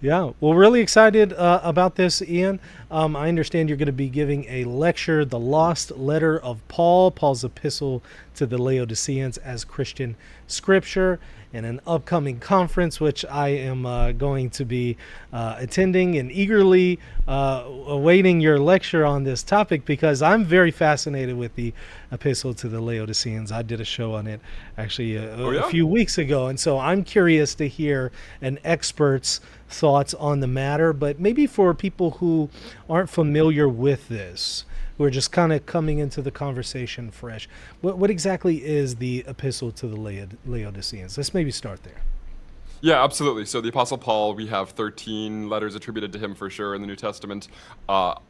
Yeah, well, really excited about this, Ian. I understand you're going to be giving a lecture, The Lost Letter of Paul, Paul's epistle to the Laodiceans as Christian Scripture, in an upcoming conference, which I am going to be attending and eagerly awaiting your lecture on this topic because I'm very fascinated with the epistle to the Laodiceans. I did a show on it actually Oh a yeah? few weeks ago, and so I'm curious to hear an expert's thoughts on the matter, but maybe for people who aren't familiar with this, who are just kind of coming into the conversation fresh, what exactly is the epistle to the Laodiceans? Let's maybe start there. Yeah, absolutely. So the Apostle Paul, we have 13 letters attributed to him for sure in the New Testament,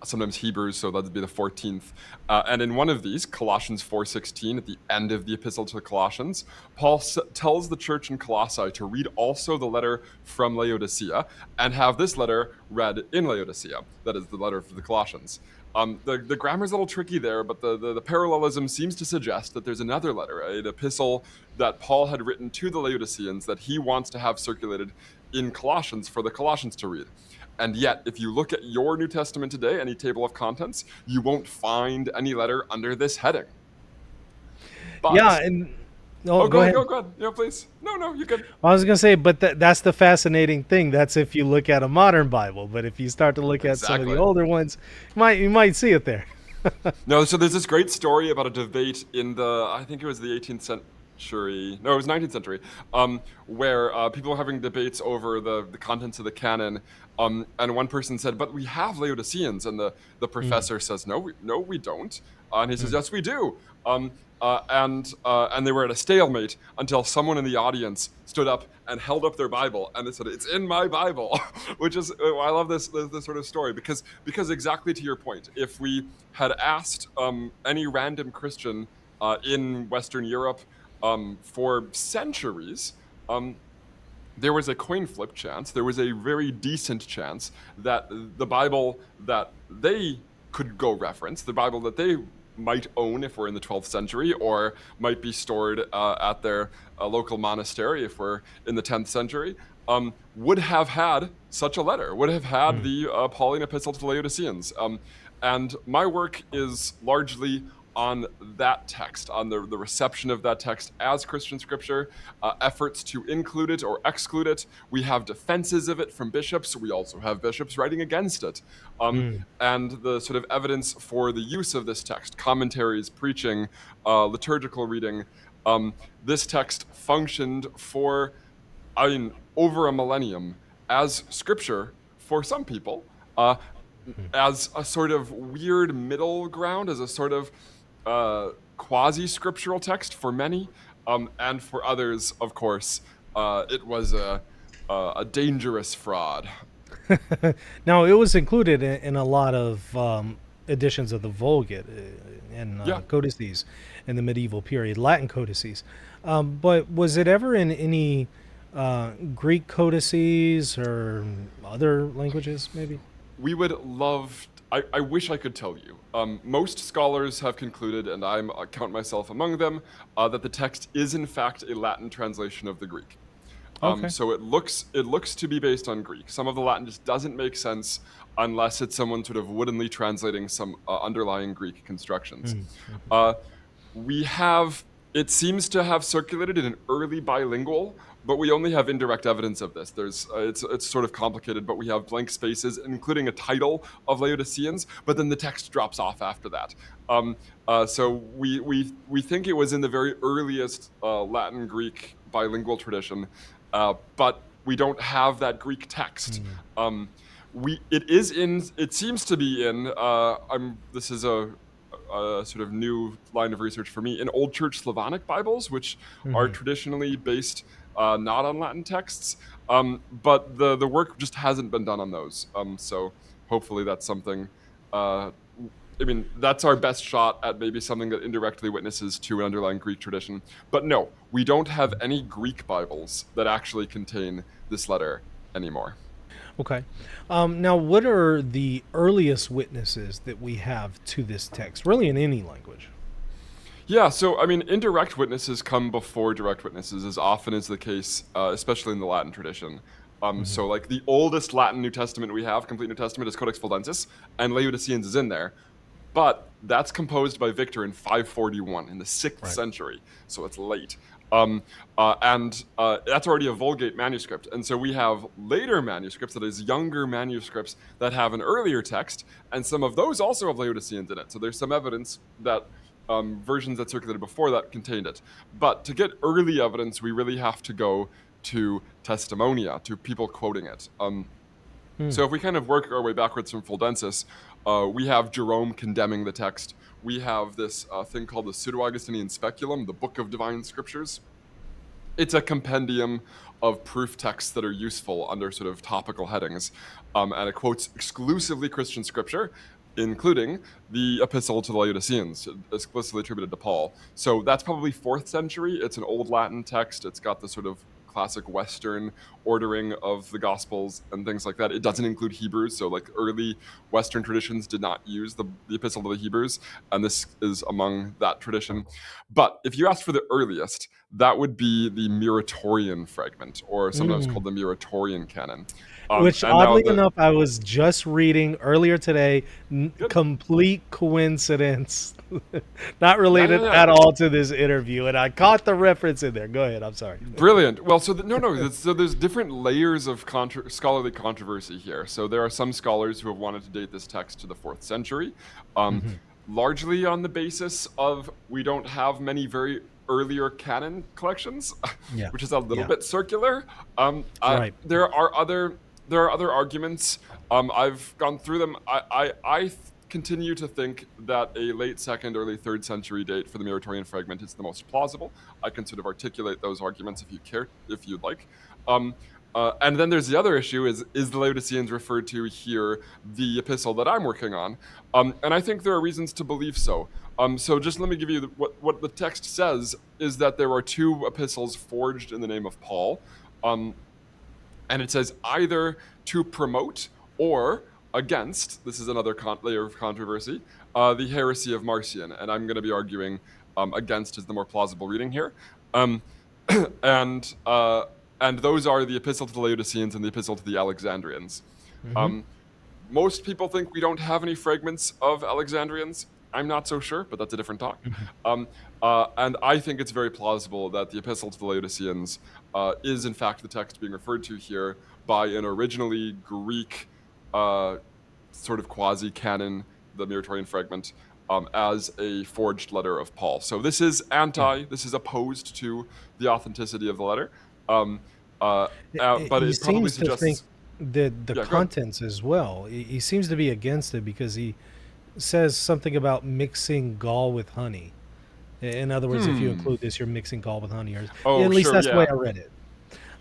sometimes Hebrews, so that'd be the 14th. And in one of these, Colossians 4:16, at the end of the Epistle to the Colossians, Paul tells the church in Colossae to read also the letter from Laodicea and have this letter read in Laodicea. That is the letter for the Colossians. The grammar's a little tricky there, but the parallelism seems to suggest that there's another letter, an epistle that Paul had written to the Laodiceans that he wants to have circulated in Colossians for the Colossians to read. And yet, if you look at your New Testament today, any table of contents, you won't find any letter under this heading. Yeah, But, and oh, oh, go go ahead, ahead. go ahead. Yeah, please. No, you can. I was gonna say, but that's the fascinating thing. That's if you look at a modern Bible, but if you start to look at some of the Exactly. older ones, you might see it there. No, so there's this great story about a debate in I think it was the 18th century, no, it was 19th century, where people were having debates over the contents of the canon. And one person said, but we have Laodiceans. And the Mm, professor says, no, we don't. And he says, mm. yes, we do. And they were at a stalemate until someone in the audience stood up and held up their Bible and they said, "It's in my Bible," which is I love this sort of story because exactly to your point, if we had asked any random Christian in Western Europe for centuries. Um, there was a coin flip chance. There was a very decent chance that the Bible that they could go reference, the Bible that they might own if we're in the 12th century, or might be stored at their local monastery if we're in the 10th century, would have had such a letter, would have had Mm. the Pauline epistle to the Laodiceans. And my work is largely on that text, on the reception of that text as Christian scripture, efforts to include it or exclude it. We have defenses of it from bishops. We also have bishops writing against it. Mm. And the sort of evidence for the use of this text, commentaries, preaching, liturgical reading, this text functioned for, I mean, over a millennium as scripture for some people, as a sort of weird middle ground, as a sort of quasi-scriptural text for many, and for others, of course, it was a dangerous fraud. Now, it was included in a lot of editions of the Vulgate and Yeah, codices in the medieval period, Latin codices. But was it ever in any Greek codices or other languages, maybe? we would love. I wish I could tell you. Most scholars have concluded, and I count myself among them, that the text is in fact a Latin translation of the Greek. Okay. So it looks to be based on Greek. Some of the Latin just doesn't make sense unless it's someone sort of woodenly translating some underlying Greek constructions. Mm. Uh, we have it seems to have circulated in an early bilingual, but we only have indirect evidence of this. There's it's sort of complicated, but we have blank spaces, including a title of Laodiceans, but then the text drops off after that. So we think it was in the very earliest Latin Greek bilingual tradition, but we don't have that Greek text. Mm. Um, it is in. It seems to be in. This is a sort of new line of research for me in Old Church Slavonic Bibles, which are Hmm. traditionally based not on Latin texts, but the work just hasn't been done on those. So hopefully that's something. Uh, I mean, that's our best shot at maybe something that indirectly witnesses to an underlying Greek tradition. But no, we don't have any Greek Bibles that actually contain this letter anymore. Okay. Now, what are the earliest witnesses that we have to this text, really in any language? Yeah, so I mean, indirect witnesses come before direct witnesses, as often is the case, especially in the Latin tradition. So like the oldest Latin New Testament we have, complete New Testament, is Codex Fuldensis, and Laodiceans is in there. But that's composed by Victor in 541 in the 6th Right. century, so it's late. And that's already a Vulgate manuscript. And so we have later manuscripts, that is, younger manuscripts that have an earlier text, and some of those also have Laodiceans in it. So there's some evidence that versions that circulated before that contained it. But to get early evidence, we really have to go to testimonia, to people quoting it. So if we kind of work our way backwards from Fuldensis, we have Jerome condemning the text. We have this thing called the Pseudo-Augustinian Speculum, the Book of Divine Scriptures. It's a compendium of proof texts that are useful under sort of topical headings, and it quotes exclusively Christian scripture, including the Epistle to the Laodiceans, explicitly attributed to Paul. So that's probably 4th century. It's an old Latin text. It's got the sort of classic Western ordering of the Gospels and things like that. It doesn't include Hebrews, so like early Western traditions did not use the Epistle to the Hebrews, and this is among that tradition. But if you ask for the earliest, that would be the Muratorian fragment, or sometimes called the Muratorian canon. Which, And now oddly enough, I was just reading earlier today. Good. Complete coincidence, not related Yeah. at all to this interview, and I caught the reference in there. Go ahead. I'm sorry. Brilliant. Well, so so there's different layers of scholarly controversy here. So there are some scholars who have wanted to date this text to the 4th century, largely on the basis of we don't have many very earlier canon collections, Yeah. which is a little Yeah. bit circular. Right. There are other arguments. I've gone through them. I continue to think that a late 2nd, early 3rd century date for the Muratorian fragment is the most plausible. I can sort of articulate those arguments if you'd like. And then there's the other issue: is the Laodiceans referred to here the epistle that I'm working on? And I think there are reasons to believe so. So just let me give you what the text says is that there are 2 epistles forged in the name of Paul. And it says either to promote or against, this is another layer of controversy, the heresy of Marcion. And I'm going to be arguing against is the more plausible reading here. And those are the Epistle to the Laodiceans and the Epistle to the Alexandrians. Most people think we don't have any fragments of Alexandrians. I'm not so sure, but that's a different talk. And I think it's very plausible that the Epistle to the Laodiceans is, in fact, the text being referred to here by an originally Greek sort of quasi-canon, the Muratorian fragment, as a forged letter of Paul. So this is this is opposed to the authenticity of the letter. But it probably seems to think suggests... the contents as well. He seems to be against it because he says something about mixing gall with honey. In other words, if you include this, you're mixing gall with honey, or at least that's the way I read it.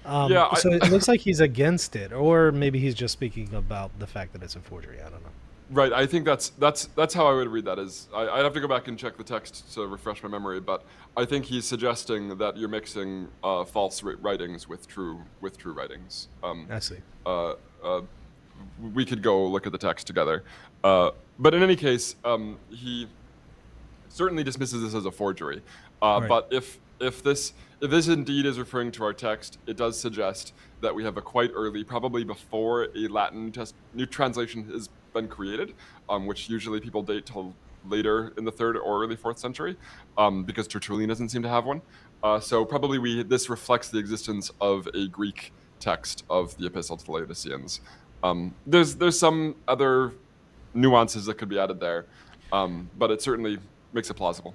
So it looks like he's against it, or maybe he's just speaking about the fact that it's a forgery. I don't know. Right, I think that's how I would read that. I'd have to go back and check the text to refresh my memory, but I think he's suggesting that you're mixing false writings with true writings. I see. We could go look at the text together, but in any case, he certainly dismisses this as a forgery. Right. But if this indeed is referring to our text, it does suggest that we have a quite early, probably before a Latin new translation has been created, which usually people date till later in the 3rd or early 4th century, because Tertullian doesn't seem to have one. So probably this reflects the existence of a Greek text of the Epistle to the Laodiceans. There's some other nuances that could be added there, but it certainly makes it plausible.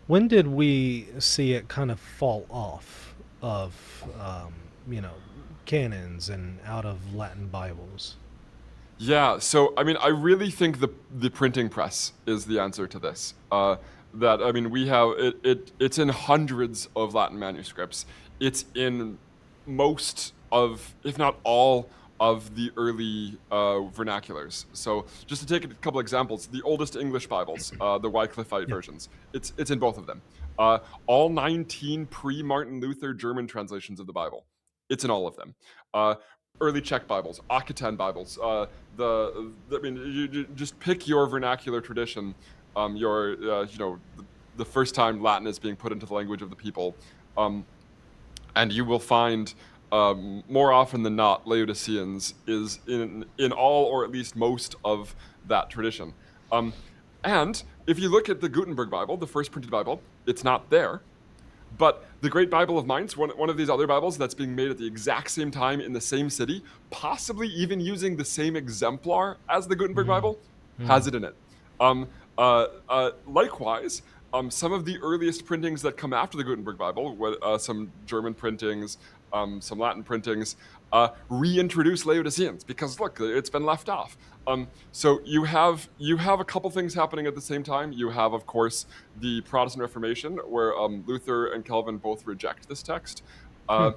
When did we see it kind of fall off of, canons and out of Latin Bibles? Yeah, so I mean, I really think the printing press is the answer to this. We have it's in hundreds of Latin manuscripts. It's in most of, if not all, of the early vernaculars. So just to take a couple examples, the oldest English Bibles, the Wycliffite versions, it's in both of them. All 19 pre-Martin Luther German translations of the Bible, it's in all of them. Early Czech Bibles, Aquitaine Bibles, you just pick your vernacular tradition, the first time Latin is being put into the language of the people, and you will find more often than not, Laodiceans is in all or at least most of that tradition. Um, and if you look at the Gutenberg Bible, the first printed Bible, it's not there. But the Great Bible of Mainz, one of these other Bibles that's being made at the exact same time in the same city, possibly even using the same exemplar as the Gutenberg Mm, Bible, has mm. it in it. Likewise, some of the earliest printings that come after the Gutenberg Bible, some German printings, some Latin printings, reintroduce Laodiceans because look, it's been left off. So you have a couple things happening at the same time. You have, of course, the Protestant Reformation, where Luther and Calvin both reject this text. Hmm.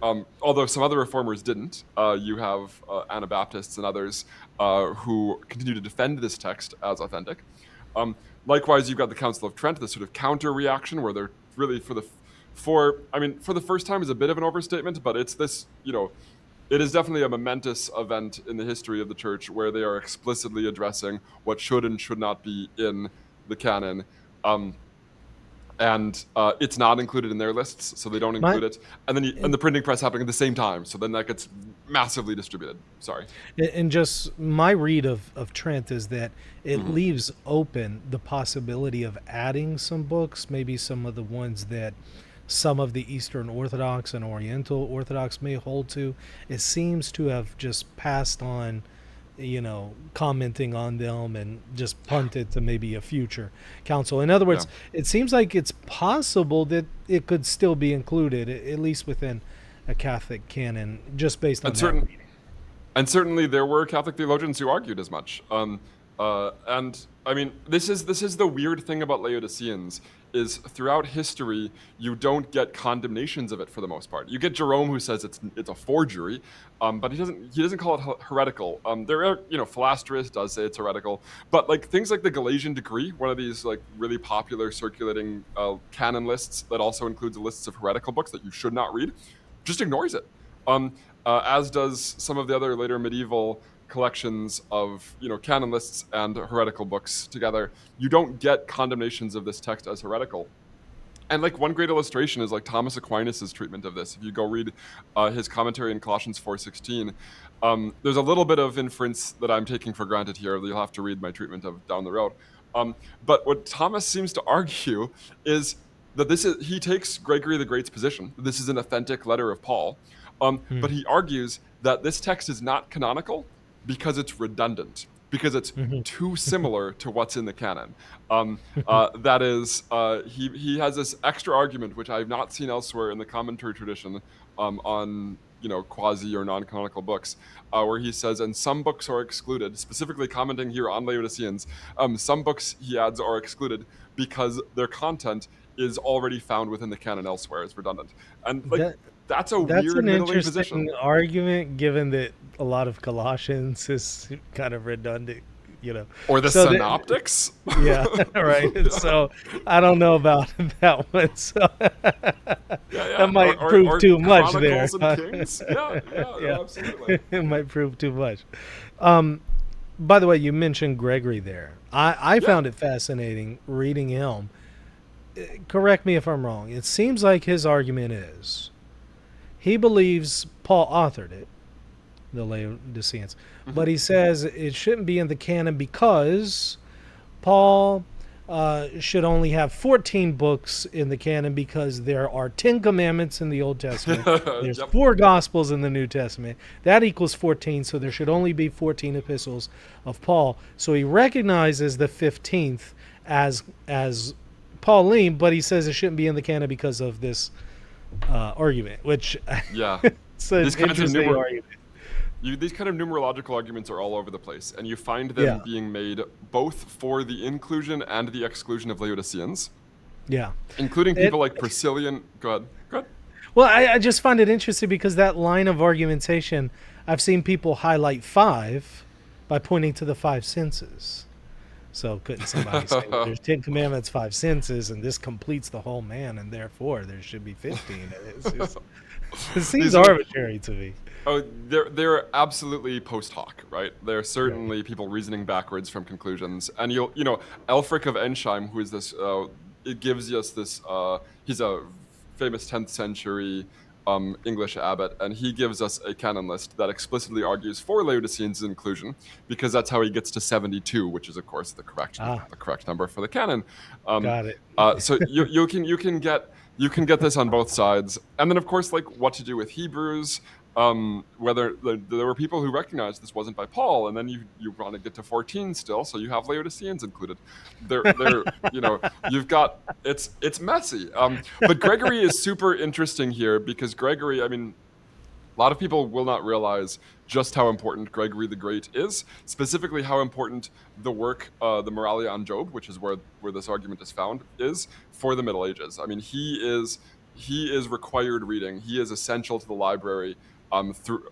Uh, although some other reformers didn't, you have Anabaptists and others who continue to defend this text as authentic. Likewise, you've got the Council of Trent, this sort of counter reaction, where they're really for the first time is a bit of an overstatement, but it's this, it is definitely a momentous event in the history of the church where they are explicitly addressing what should and should not be in the canon. Um, and it's not included in their lists, so they don't My include it. And then and the printing press happening at the same time, so then that gets massively distributed. Sorry. and just my read of Trent is that it Hmm. leaves open the possibility of adding some books, maybe some of the ones that some of the Eastern Orthodox and Oriental Orthodox may hold to. It seems to have just passed on, commenting on them and just punted to maybe a future council. In other Yeah. words, it seems like it's possible that it could still be included, at least within a Catholic canon, just based on And that certain reading. And certainly there were Catholic theologians who argued as much. And I mean, this is the weird thing about Laodiceans is throughout history you don't get condemnations of it for the most part. You get Jerome who says it's a forgery, but he doesn't call it heretical. There are Philasterus does say it's heretical, but like things like the Galatian Decree, one of these like really popular circulating canon lists that also includes lists of heretical books that you should not read, just ignores it. As does some of the other later medieval collections of canon lists and heretical books together. You don't get condemnations of this text as heretical. And like one great illustration is like Thomas Aquinas's treatment of this. If you go read his commentary in Colossians 4:16, there's a little bit of inference that I'm taking for granted here. You'll have to read my treatment of down the road. But what Thomas seems to argue is that he takes Gregory the Great's position. This is an authentic letter of Paul, Hmm. but he argues that this text is not canonical because it's redundant, because it's Hmm. too similar to what's in the canon. That is, he has this extra argument, which I have not seen elsewhere in the commentary tradition on quasi or non-canonical books, where he says, and some books are excluded, specifically commenting here on Laodiceans. Some books, he adds, are excluded because their content is already found within the canon elsewhere. It's redundant, and like That that's a that's weird an middling position. interesting argument, given that a lot of Colossians is kind of redundant, you know. Or the So that, synoptics. yeah, right. Yeah. So I don't know about that one. So Yeah, that yeah. Or, might or, prove or too much there. Chronicles and Kings. Yeah, yeah, Yeah, absolutely. it might prove too much. By the way, you mentioned Gregory there. I Yeah. found it fascinating reading him. Correct me if I'm wrong. It seems like his argument is he believes Paul authored it, the Laodiceans, Hmm. but he says it shouldn't be in the canon because Paul should only have 14 books in the canon because there are 10 commandments in the Old Testament. There's Yep. 4 Gospels in the New Testament. That equals 14, so there should only be 14 epistles of Paul. So he recognizes the 15th as Pauline, but he says it shouldn't be in the canon because of this argument, which Yeah. it's an These kinds of interesting argument. these kind of numerological arguments are all over the place, and you find them Yeah, being made both for the inclusion and the exclusion of Laodiceans, yeah. including It, people like Priscillian. Go ahead. Go ahead. well, I just find it interesting because that line of argumentation, I've seen people highlight 5 by pointing to the 5 senses. So couldn't somebody say, well, there's 10 commandments, 5 senses, and this completes the whole man, and therefore there should be 15? It seems These are arbitrary to me. Oh, they're absolutely post hoc, right? They're Right. certainly people reasoning backwards from conclusions. And Elfric of Ensheim, who is this, it gives us this. He's a famous 10th century English abbot, and he gives us a canon list that explicitly argues for Laodiceans' inclusion, because that's how he gets to 72, which is, of course, Ah, the correct number for the canon. Um, got it. so you can get this on both sides, and then of course, like what to do with Hebrews. Whether there were people who recognized this wasn't by Paul, and then you want to get to 14 still, so you have Laodiceans included. They're you've got it's messy. But Gregory is super interesting here because Gregory, I mean, a lot of people will not realize just how important Gregory the Great is, specifically how important the work, the Moralia on Job, which is where this argument is found, is for the Middle Ages. I mean, he is required reading. He is essential to the library. Through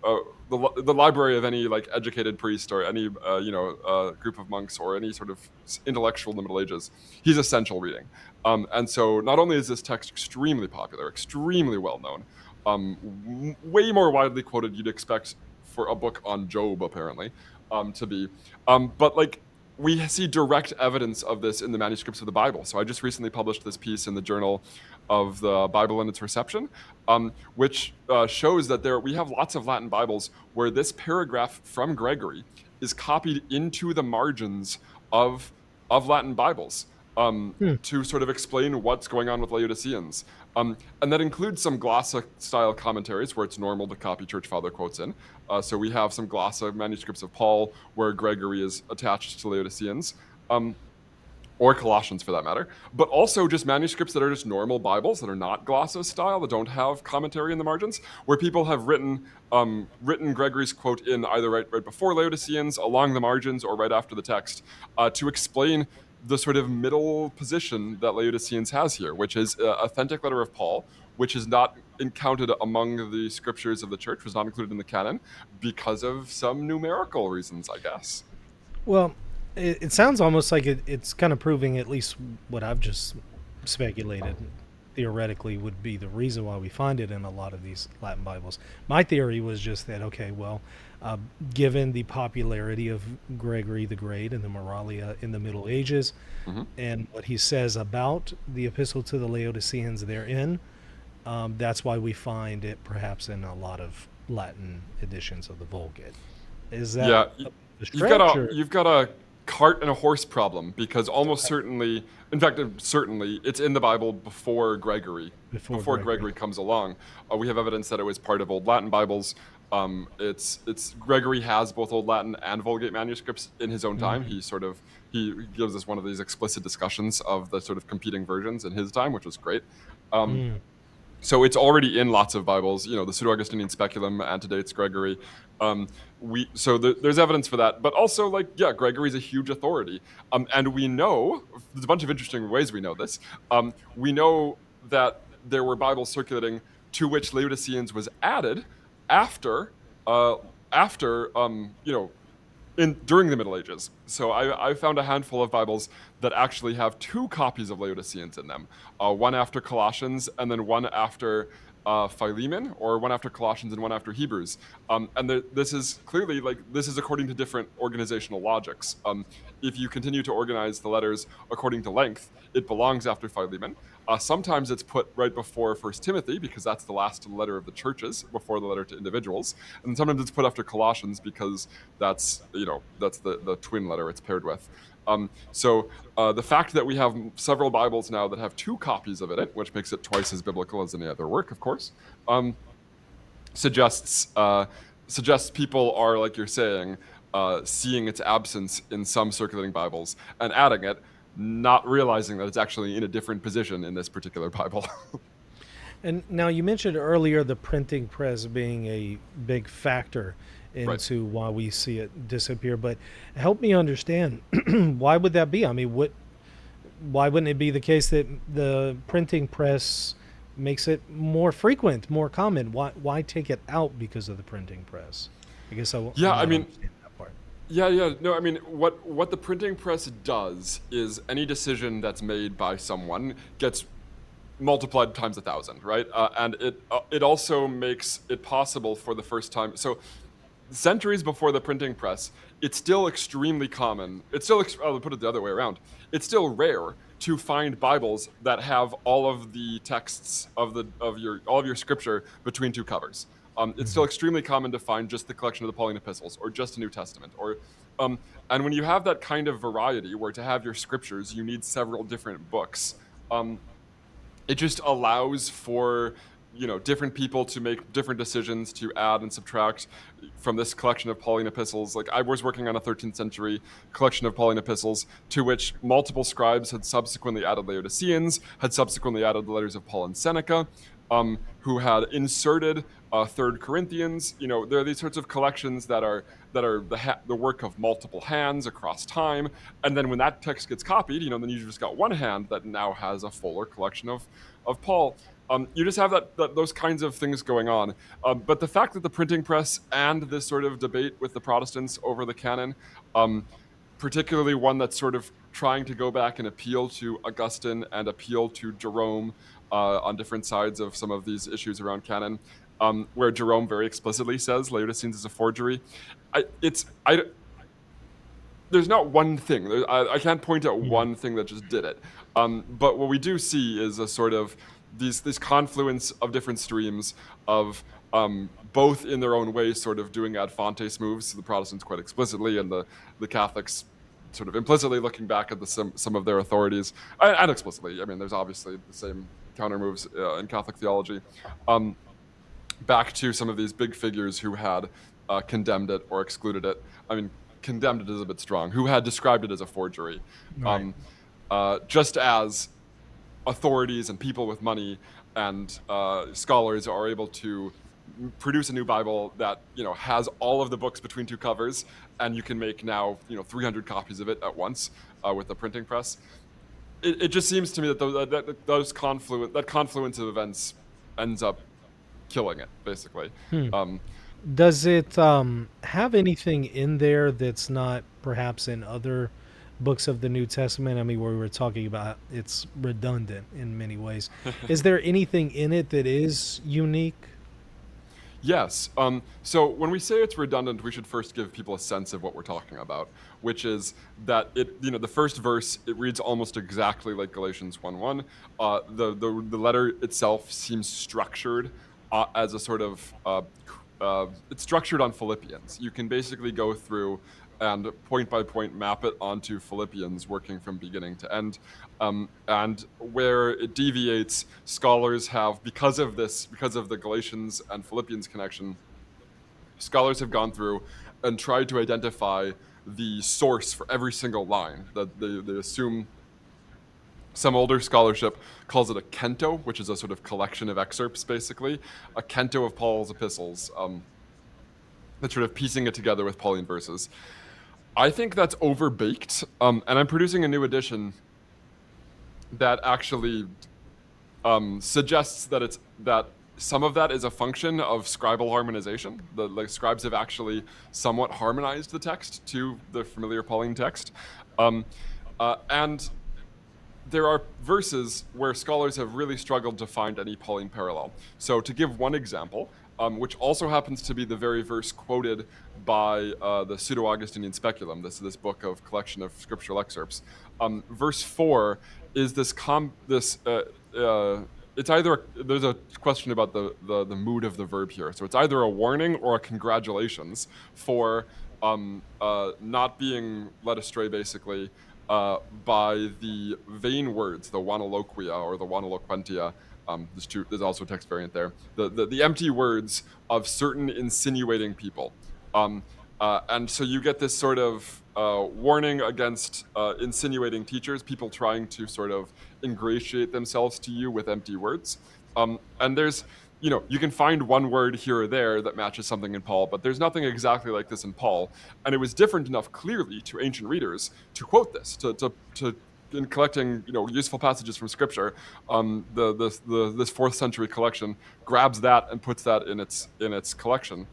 the library of any like educated priest or any group of monks or any sort of intellectual in the Middle Ages, he's essential reading. And so not only is this text extremely popular, extremely well known, way more widely quoted you'd expect for a book on Job, apparently, to be. But like we see direct evidence of this in the manuscripts of the Bible. So I just recently published this piece in the Journal of the Bible and its Reception, which shows that we have lots of Latin Bibles where this paragraph from Gregory is copied into the margins of Latin Bibles to sort of explain what's going on with Laodiceans. And that includes some glossa-style commentaries where it's normal to copy church father quotes in. So we have some glossa manuscripts of Paul where Gregory is attached to Laodiceans, or Colossians for that matter, but also just manuscripts that are just normal Bibles that are not glossa style, that don't have commentary in the margins, where people have written Gregory's quote in either right before Laodiceans, along the margins, or right after the text, to explain the sort of middle position that Laodiceans has here, which is an authentic letter of Paul, which is not counted among the scriptures of the church, was not included in the canon because of some numerical reasons, I guess. Well, it sounds almost like it's kind of proving at least what I've just speculated theoretically would be the reason why we find it in a lot of these Latin Bibles. My theory was just that, okay, well, given the popularity of Gregory the Great and the Moralia in the Middle Ages, and what he says about the Epistle to the Laodiceans therein, that's why we find it perhaps in a lot of Latin editions of the Vulgate. Is that Yeah, a stretch? Or you've got a cart and a horse problem because almost certainly, in fact, certainly, it's in the Bible before Gregory. Before Gregory comes along, we have evidence that it was part of Old Latin Bibles. It's Gregory has both Old Latin and Vulgate manuscripts in his own time. He gives us one of these explicit discussions of the sort of competing versions in his time, which was great. So it's already in lots of Bibles. You know, the Pseudo-Augustinian Speculum antedates Gregory. There's evidence for that. But also, like, yeah, Gregory's a huge authority. And we know, there's a bunch of interesting ways we know this. We know that there were Bibles circulating to which Laodiceans was added after during the Middle Ages. So I found a handful of Bibles that actually have two copies of Laodiceans in them, one after Colossians and then one after Philemon, or one after Colossians and one after Hebrews. This is clearly, like, this is according to different organizational logics. If you continue to organize the letters according to length, it belongs after Philemon. Sometimes it's put right before First Timothy because that's the last letter of the churches before the letter to individuals, and sometimes it's put after Colossians because that's the twin letter it's paired with. The fact that we have several Bibles now that have two copies of it, which makes it twice as biblical as any other work, of course, suggests people are, like you're saying, seeing its absence in some circulating Bibles and adding it, not realizing that it's actually in a different position in this particular Bible. And now you mentioned earlier the printing press being a big factor into why we see it disappear, but help me understand why would that be? I mean, why wouldn't it be the case that the printing press makes it more frequent, more common? Why take it out because of the printing press? I guess I mean, understand that part. Yeah. No, I mean, what the printing press does is any decision that's made by someone gets multiplied times 1,000, right? And it also makes it possible for the first time. So centuries before the printing press, it's still extremely common. I'll put it the other way around. It's still rare to find Bibles that have all of the texts of your all of your scripture between two covers. It's still Mhm. extremely common to find just the collection of the Pauline epistles, or just a New Testament, or um, and when you have that kind of variety, where to have your scriptures you need several different books. Um, it just allows for different people to make different decisions to add and subtract from this collection of Pauline epistles. Like, I was working on a 13th century collection of Pauline epistles to which multiple scribes had subsequently added Laodiceans, had subsequently added the letters of Paul and Seneca, who had inserted Third Corinthians. There are these sorts of collections that are the work of multiple hands across time. And then when that text gets copied, then you just got one hand that now has a fuller collection of Paul. You just have those kinds of things going on. But the fact that the printing press and this sort of debate with the Protestants over the canon, particularly one that's sort of trying to go back and appeal to Augustine and appeal to Jerome on different sides of some of these issues around canon, where Jerome very explicitly says Laodiceans is a forgery. There's not one thing. I can't point at Yeah. one thing that just did it. But what we do see is a sort of this confluence of different streams of both in their own way sort of doing ad fontes moves, the Protestants quite explicitly, and the Catholics sort of implicitly looking back at some of their authorities, and explicitly. I mean, there's obviously the same counter moves in Catholic theology, back to some of these big figures who had condemned it or excluded it. I mean, condemned it is a bit strong. Who had described it as a forgery, Right. um, just as authorities and people with money and scholars are able to produce a new Bible that has all of the books between two covers, and you can make now 300 copies of it at once with the printing press. It just seems to me that that confluence of events ends up killing it, basically. Hmm. Um, Does it have anything in there that's not perhaps in other books of the New Testament? I mean, where we were talking about it's redundant in many ways. Is there anything in it that is unique? Yes. So when we say it's redundant, we should first give people a sense of what we're talking about, which is that the first verse, it reads almost exactly like Galatians 1:1. The letter itself seems structured as a sort of it's structured on Philippians. You can basically go through and point by point map it onto Philippians, working from beginning to end. And where it deviates, scholars have, because of the Galatians and Philippians connection, scholars have gone through and tried to identify the source for every single line. That they assume some older scholarship calls it a cento, which is a sort of collection of excerpts, basically, a cento of Paul's epistles. That's sort of piecing it together with Pauline verses. I think that's overbaked, and I'm producing a new edition that actually suggests that some of that is a function of scribal harmonization. The scribes have actually somewhat harmonized the text to the familiar Pauline text, and there are verses where scholars have really struggled to find any Pauline parallel. So, to give one example, which also happens to be the very verse quoted by the Pseudo-Augustinian Speculum, this book of collection of scriptural excerpts, verse 4 is it's either there's a question about the mood of the verb here. So it's either a warning or a congratulations for not being led astray, basically, by the vain words, the wanaloquia or the wanaloquentia. There's also a text variant there. The empty words of certain insinuating people. And so you get this sort of warning against insinuating teachers, people trying to sort of ingratiate themselves to you with empty words. And you can find one word here or there that matches something in Paul, but there's nothing exactly like this in Paul. And it was different enough, clearly, to ancient readers to quote this, to in collecting useful passages from Scripture. This 4th century collection grabs that and puts that in its collection.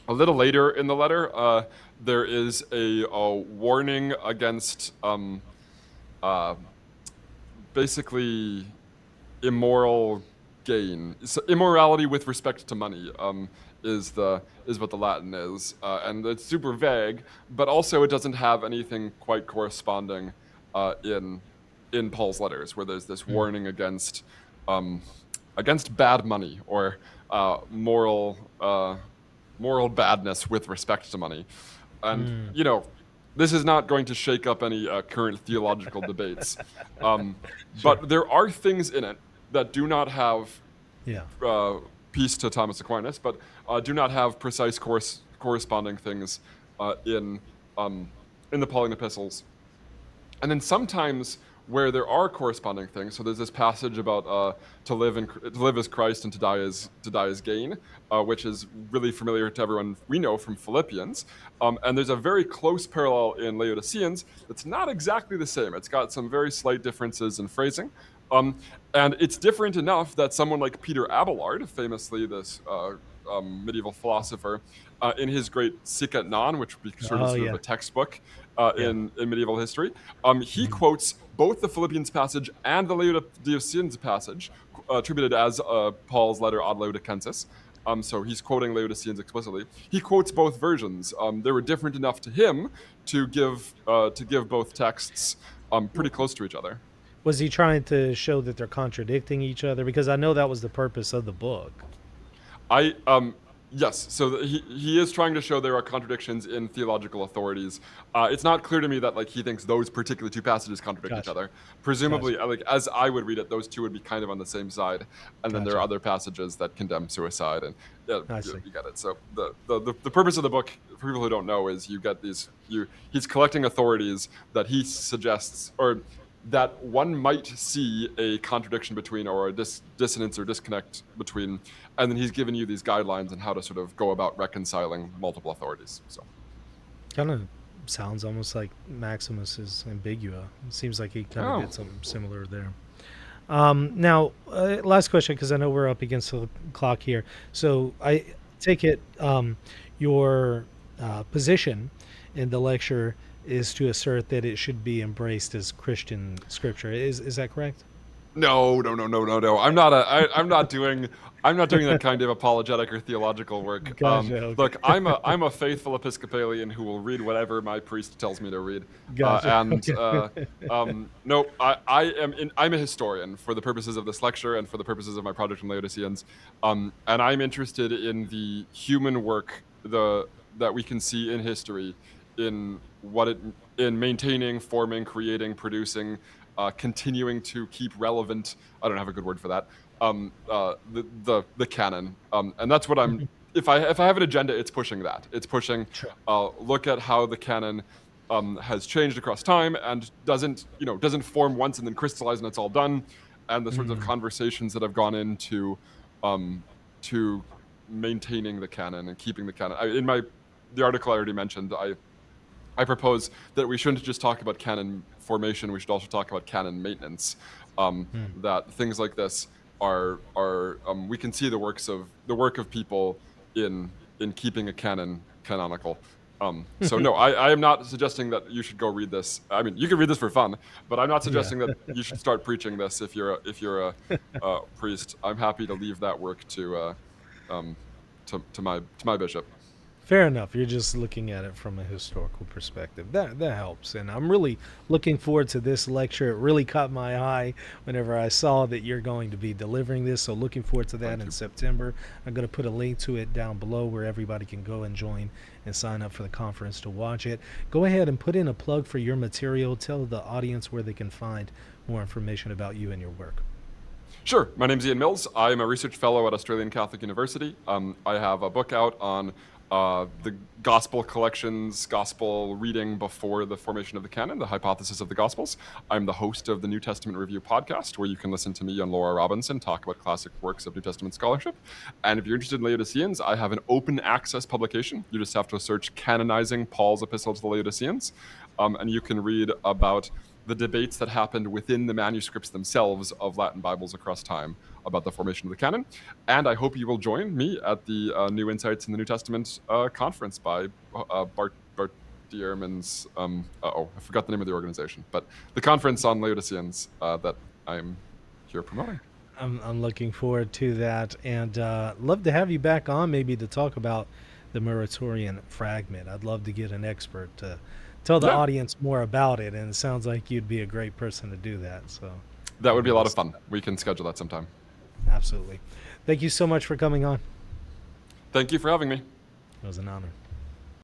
A little later in the letter, there is a warning against basically immoral gain, so immorality with respect to money. is what the Latin is, and it's super vague. But also, it doesn't have anything quite corresponding in Paul's letters, where there's this Mm. warning um, against bad money or moral badness with respect to money. And Mm. this is not going to shake up any current theological debates, Sure. but there are things in it that do not have Yeah. uh, peace to Thomas Aquinas, but do not have precise corresponding things uh, in um, in the Pauline epistles. And then sometimes where there are corresponding things, so there's this passage about to live as Christ and to die as gain, which is really familiar to everyone we know from Philippians. And there's a very close parallel in Laodiceans that's not exactly the same. It's got some very slight differences in phrasing. Um, and it's different enough that someone like Peter Abelard, famously this medieval philosopher, in his great Sic et Non, which would be Oh sort of yeah. a textbook Yeah. in medieval history, he Mhm. quotes both the Philippians passage and the Laodiceans passage, attributed as Paul's letter Ad Laodicenses. So he's quoting Laodiceans explicitly. He quotes both versions. They were different enough to him to give both texts pretty close to each other. Was he trying to show that they're contradicting each other? Because I know that was the purpose of the book. I yes. So he is trying to show there are contradictions in theological authorities. It's not clear to me that like he thinks those particular two passages contradict each Gotcha. other. Gotcha. Presumably, like as I would read it, those two would be kind of on the same side. And then there are Gotcha. other passages that condemn suicide, and yeah, I see. you get it. So the purpose of the book, for people who don't know, is you get he's collecting authorities that he suggests or that one might see a contradiction between or a dissonance or disconnect between, and then he's given you these guidelines on how to sort of go about reconciling multiple authorities. So Kind of sounds almost like Maximus is Ambigua. It seems like he kind of oh did something similar there. Now, last question, because I know we're up against the clock here. So I take it your position in the lecture is to assert that it should be embraced as Christian scripture. Is that correct? no. I'm not doing that kind of apologetic or theological work. Gotcha. Look, Okay. I'm a faithful Episcopalian who will read whatever my priest tells me to read. Gotcha. And Okay. no, I'm a historian for the purposes of this lecture and for the purposes of my project on Laodiceans. And I'm interested in the human work that we can see in history in in maintaining, forming, creating, producing, continuing to keep relevant. I don't have a good word for that. The canon, and that's what I'm. If I have an agenda, it's pushing that. It's pushing. Sure. Look at how the canon has changed across time and doesn't form once and then crystallize and it's all done, and the sorts of Mm. conversations that have gone into to maintaining the canon and keeping the canon. The article I already mentioned, I propose that we shouldn't just talk about canon formation. We should also talk about canon maintenance. Mm. That things like this are we can see the work of people in keeping a canon canonical. So no, I am not suggesting that you should go read this. I mean, you can read this for fun, but I'm not Yeah. suggesting that you should start preaching this if you're a priest. I'm happy to leave that work um, to my bishop. Fair enough. You're just looking at it from a historical perspective. That helps, and I'm really looking forward to this lecture. It really caught my eye whenever I saw that you're going to be delivering this. So looking forward to that Thank in you. September. I'm going to put a link to it down below where everybody can go and join and sign up for the conference to watch it. Go ahead and put in a plug for your material. Tell the audience where they can find more information about you and your work. Sure. My name's Ian Mills. I'm a research fellow at Australian Catholic University. I have a book out on the gospel collections, gospel reading before the formation of the canon, the hypothesis of the gospels. I'm the host of the New Testament Review podcast, where you can listen to me and Laura Robinson talk about classic works of New Testament scholarship. And if you're interested in Laodiceans, I have an open access publication. You just have to search Canonizing Paul's Epistle to the Laodiceans, and you can read about the debates that happened within the manuscripts themselves of Latin Bibles across time about the formation of the canon. And I hope you will join me at the New Insights in the New Testament conference by Bart Dierman's. I forgot the name of the organization, but the conference on Laodiceans that I'm here promoting. I'm looking forward to that, and love to have you back on maybe to talk about the Muratorian fragment. I'd love to get an expert to tell the Yeah, audience more about it, and it sounds like you'd be a great person to do that. So that would maybe be a we'll lot of set fun. that. We can schedule that sometime. Absolutely. Thank you so much for coming on. Thank you for having me. It was an honor.